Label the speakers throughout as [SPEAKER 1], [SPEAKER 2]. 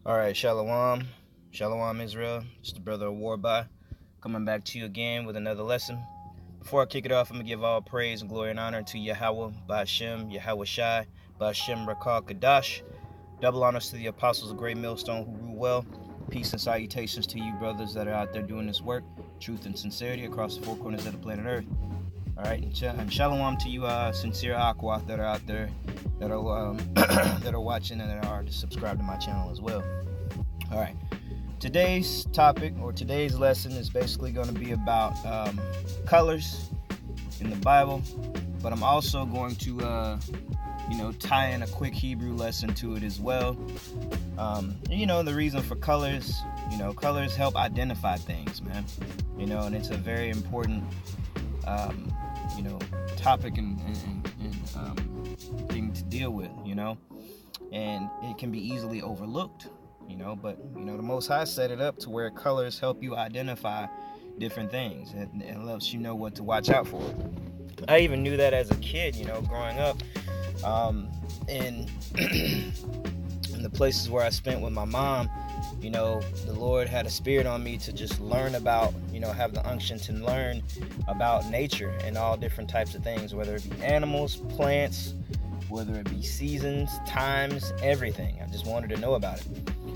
[SPEAKER 1] Alright, Shalom. Shalom, Israel. It's the brother of Warby, coming back to you again with another lesson. Before I kick it off, I'm going to give all praise and glory and honor to Yahweh, Ba'ashem, Yahweh Shai, Ba'ashem Rakal Kadash. Double honors to the apostles of Great Millstone who rule well. Peace and salutations to you brothers that are out there doing this work, truth and sincerity across the four corners of the planet Earth. Alright, and shalom to you sincere Aqua that are out there that are that are watching and that are subscribed to my channel as well. Alright, today's topic or today's lesson is basically going to be about colors in the Bible, but I'm also going to tie in a quick Hebrew lesson to it as well. The reason for colors, colors help identify things, man. And it's a very important topic and thing to deal with, and it can be easily overlooked, but the Most High set it up to where colors help you identify different things, and it lets you know what to watch out for. I even knew that as a kid, growing up, in the places where I spent with my mom. The Lord had a spirit on me to just learn about, have the unction to learn about nature and all different types of things, whether it be animals, plants, whether it be seasons, times, everything. I just wanted to know about it.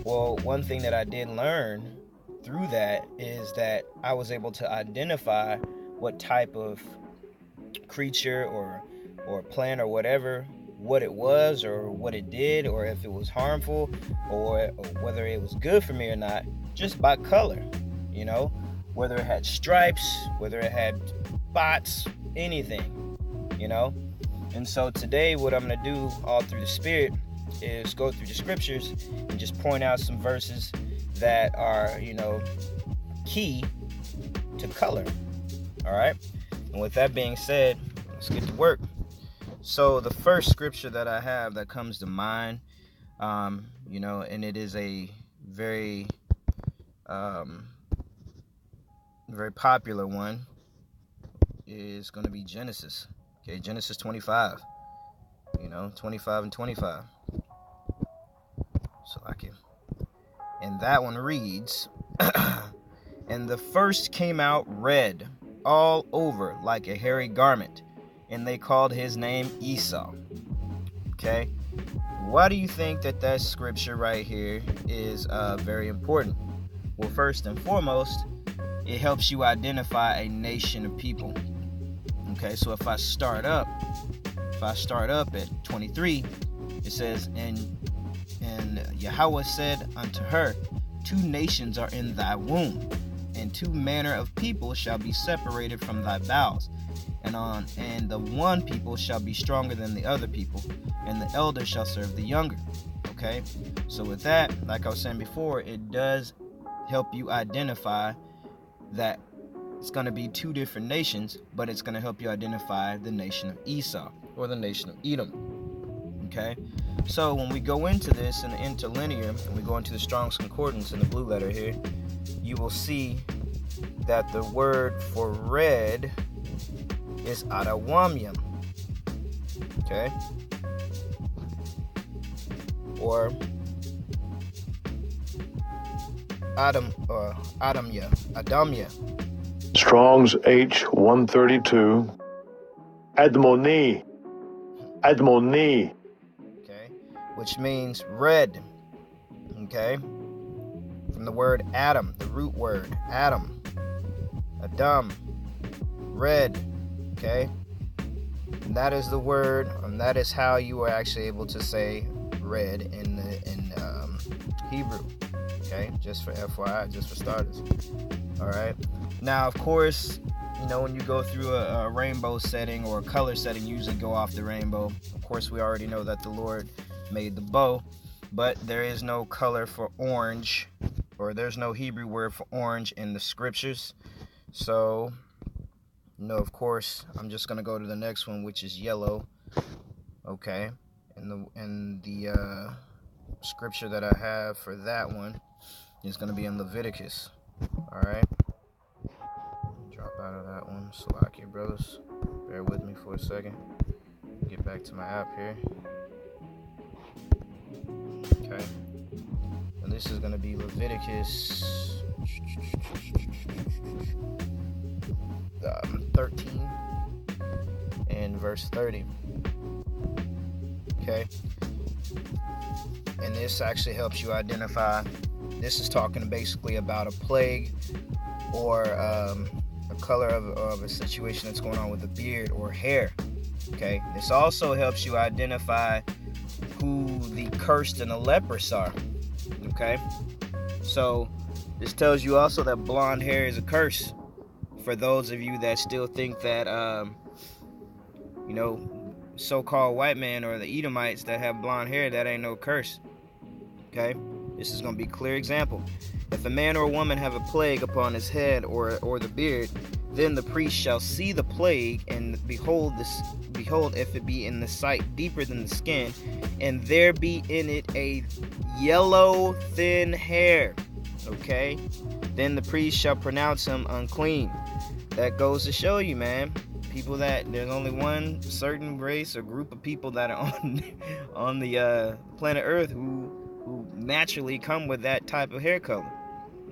[SPEAKER 1] Well, one thing that I did learn through that is that I was able to identify what type of creature or plant or whatever, what it was or what it did, or if it was harmful or whether it was good for me or not, just by color, whether it had stripes, whether it had spots, anything, And so today what I'm going to do all through the Spirit is go through the scriptures and just point out some verses that are, key to color. All right. And with that being said, let's get to work. So the first scripture that I have that comes to mind, and it is a very, very popular one, is going to be Genesis. Okay, Genesis 25. 25 and 25. So and that one reads, and the first came out red all over like a hairy garment, and they called his name Esau. Okay, why do you think that scripture right here is very important? Well, first and foremost, it helps you identify a nation of people. Okay, so if I start up at 23, it says, and Yahweh said unto her, two nations are in thy womb, and two manner of people shall be separated from thy bowels, and the one people shall be stronger than the other people, and the elder shall serve the younger. Okay, so with that, like I was saying before, it does help you identify that it's going to be two different nations, but it's going to help you identify the nation of Esau or the nation of Edom. Okay, so when we go into this in the interlinear and we go into the Strong's Concordance in the blue letter here, you will see that the word for red is Adawamyam. Okay, or Adamya.
[SPEAKER 2] Strong's H132. Admoni.
[SPEAKER 1] Okay, which means red. Okay, from the word Adam, the root word Adam, Adam, red. Okay, and that is the word, and that is how you are actually able to say red in Hebrew. Okay, just for FYI, just for starters. All right. Now, of course, when you go through a rainbow setting or a color setting, you usually go off the rainbow. Of course, we already know that the Lord made the bow, but there is no color for orange, or there's no Hebrew word for orange in the scriptures. So, of course, I'm just going to go to the next one, which is yellow. Okay. And the scripture that I have for that one is going to be in Leviticus. All right. Drop out of that one. Salakia, brothers. Bear with me for a second. Get back to my app here. Okay. this is going to be Leviticus 13 and verse 30. Okay. And this actually helps you identify. This is talking basically about a plague or a color of a situation that's going on with the beard or hair. Okay. This also helps you identify who the cursed and the leprous are. Okay. So this tells you also that blonde hair is a curse. For those of you that still think that, so-called white man or the Edomites that have blonde hair, that ain't no curse. Okay? This is going to be a clear example. If a man or a woman have a plague upon his head or the beard, then the priest shall see the plague, and behold, if it be in the sight deeper than the skin, and there be in it a yellow thin hair. Okay? Then the priest shall pronounce him unclean. That goes to show you, man, people that there's only one certain race or group of people that are on the planet Earth who naturally come with that type of hair color.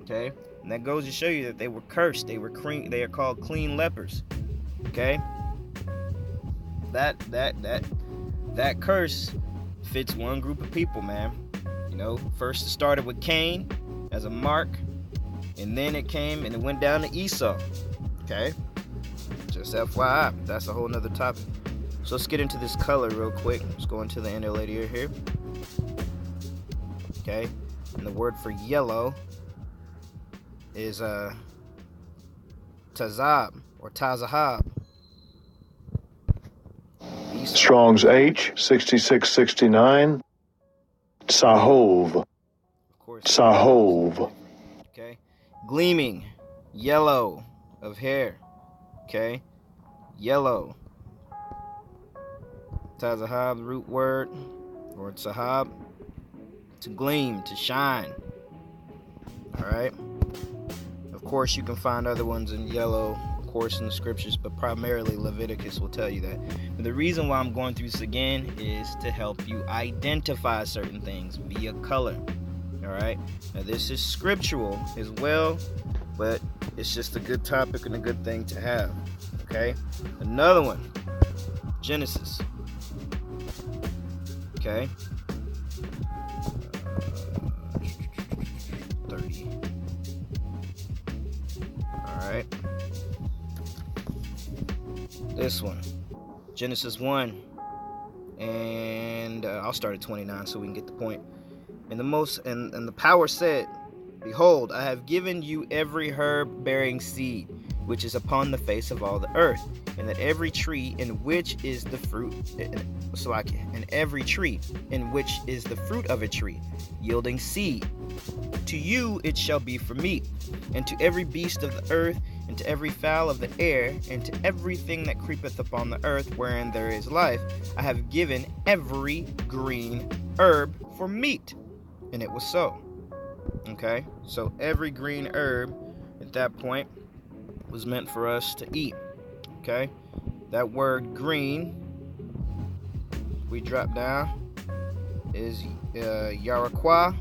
[SPEAKER 1] Okay, and that goes to show you that they were cursed. They are called clean lepers. Okay, that curse fits one group of people, man. First it started with Cain as a mark, and then it came and it went down to Esau. Okay, just FYI, that's a whole nother topic. So let's get into this color real quick. Let's go into the interlinear here. Okay, and the word for yellow is tazab or tazahab.
[SPEAKER 2] Strong's H 6669. Sahov.
[SPEAKER 1] Of course.
[SPEAKER 2] Sahov.
[SPEAKER 1] Okay, gleaming, yellow of hair. Okay, yellow. Tazahab, root word, or sahab, to gleam, to shine. All right. Of course, you can find other ones in yellow, of course, in the scriptures, but primarily Leviticus will tell you that. But the reason why I'm going through this again is to help you identify certain things via color. All right. Now, this is scriptural as well, but it's just a good topic and a good thing to have. Okay. Another one, Genesis. Okay. 30. Alright. This one. Genesis 1. And I'll start at 29 so we can get the point. And the power said, Behold, I have given you every herb bearing seed, which is upon the face of all the earth, and that every tree in which is the fruit, and every tree in which is the fruit of a tree, yielding seed. To you it shall be for meat, and to every beast of the earth, and to every fowl of the air, and to everything that creepeth upon the earth wherein there is life, I have given every green herb for meat. And it was so. Okay, so every green herb at that point was meant for us to eat. Okay, that word green, we drop down, is Yaraqua.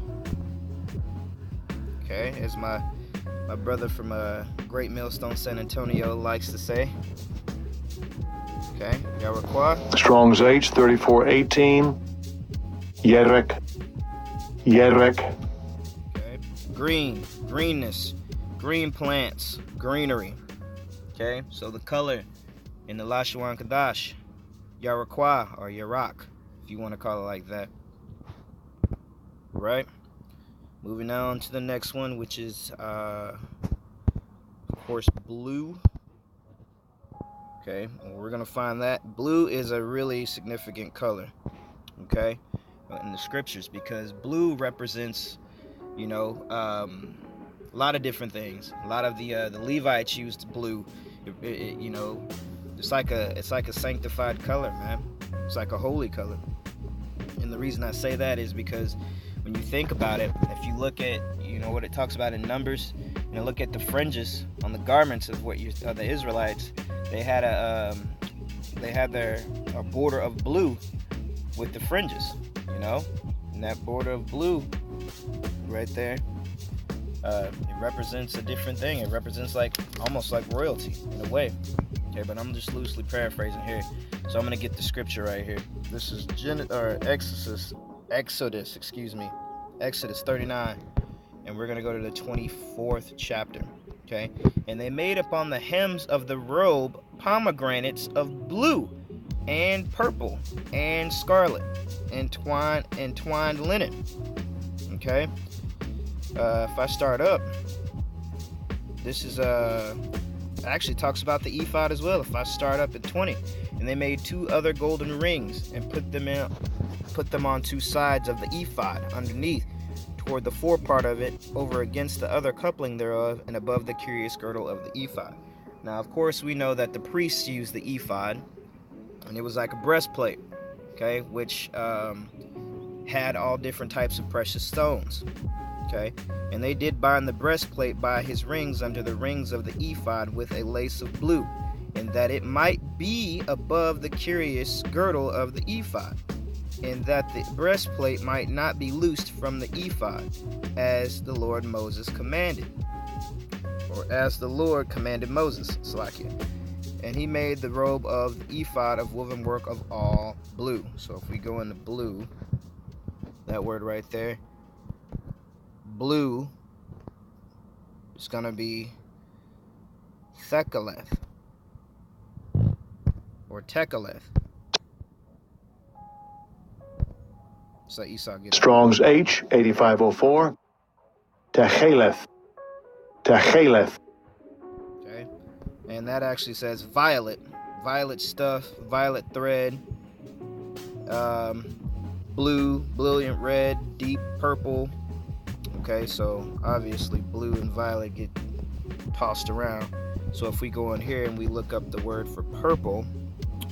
[SPEAKER 1] Okay, as my brother from Great Millstone, San Antonio likes to say. Okay, Yaraqua.
[SPEAKER 2] Strong's H 3418. Yerek.
[SPEAKER 1] Okay, green, greenness, green plants, greenery. Okay, so the color in the Lashawan Kadash, Yaraqua or Yarak, if you want to call it like that. Right? Moving on to the next one, which is, of course, blue. Okay, well, we're going to find that. Blue is a really significant color, okay, in the scriptures, because blue represents, a lot of different things. A lot of the Levites used blue. It's like a sanctified color, man. It's like a holy color. And the reason I say that is because when you think about it, if you look at what it talks about in Numbers, look at the fringes on the garments of the Israelites. They had a border of blue with the fringes, And that border of blue right there, it represents a different thing. It represents like almost like royalty in a way. Okay, but I'm just loosely paraphrasing here. So I'm gonna get the scripture right here. This is Exodus 39, and we're gonna go to the 24th chapter. Okay, and they made upon the hems of the robe pomegranates of blue and purple and scarlet and twined linen. Okay, if I start up, this is actually talks about the ephod as well. If I start up at 20, and they made 2 other golden rings and put them on 2 sides of the ephod underneath, toward the forepart of it, over against the other coupling thereof, and above the curious girdle of the ephod. Now, of course, we know that the priests used the ephod, and it was like a breastplate, okay, which had all different types of precious stones. Okay, and they did bind the breastplate by his rings under the rings of the ephod with a lace of blue, and that it might be above the curious girdle of the ephod, and that the breastplate might not be loosed from the ephod, as the Lord Moses commanded, or as the Lord commanded Moses, Salakia. And he made the robe of the ephod of woven work of all blue. So if we go into blue, that word right there, blue, is going to be Thecaleth or Tekaleth. So Esau get
[SPEAKER 2] Strong's H 8504. Techeleth.
[SPEAKER 1] Okay, and that actually says violet stuff, violet thread, blue, brilliant red, deep purple. Okay, so obviously blue and violet get tossed around. So if we go in here and we look up the word for purple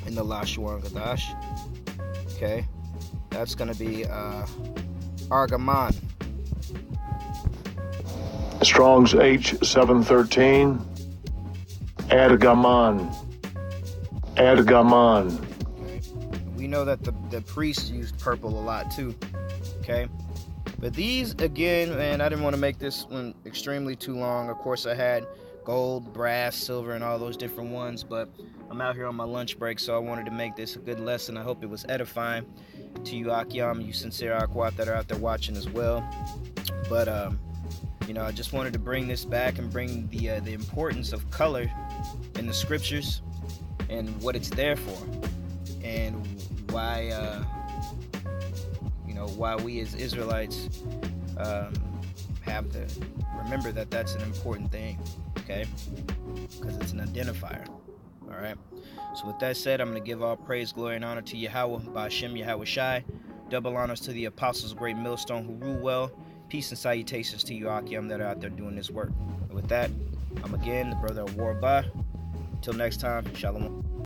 [SPEAKER 1] in the Lashuan Gadash, okay, that's going to be Argaman.
[SPEAKER 2] Strong's H 713. Ergaman.
[SPEAKER 1] Okay. We know that the priests used purple a lot too. Okay. But these, again, man, I didn't want to make this one extremely too long. Of course, I had gold, brass, silver, and all those different ones, but I'm out here on my lunch break, so I wanted to make this a good lesson. I hope it was edifying to you, Akyam, you sincere Akwat that are out there watching as well. But, I just wanted to bring this back and bring the importance of color in the scriptures and what it's there for, and why we as Israelites have to remember that that's an important thing, okay? Because it's an identifier, all right? So with that said, I'm going to give all praise, glory, and honor to Yahweh, Ba'ashem Yahweh Shai. Double honors to the apostles, great millstone who rule well. Peace and salutations to you, Akyam, that are out there doing this work. And with that, I'm again the brother of War Ba. Until next time, Shalom.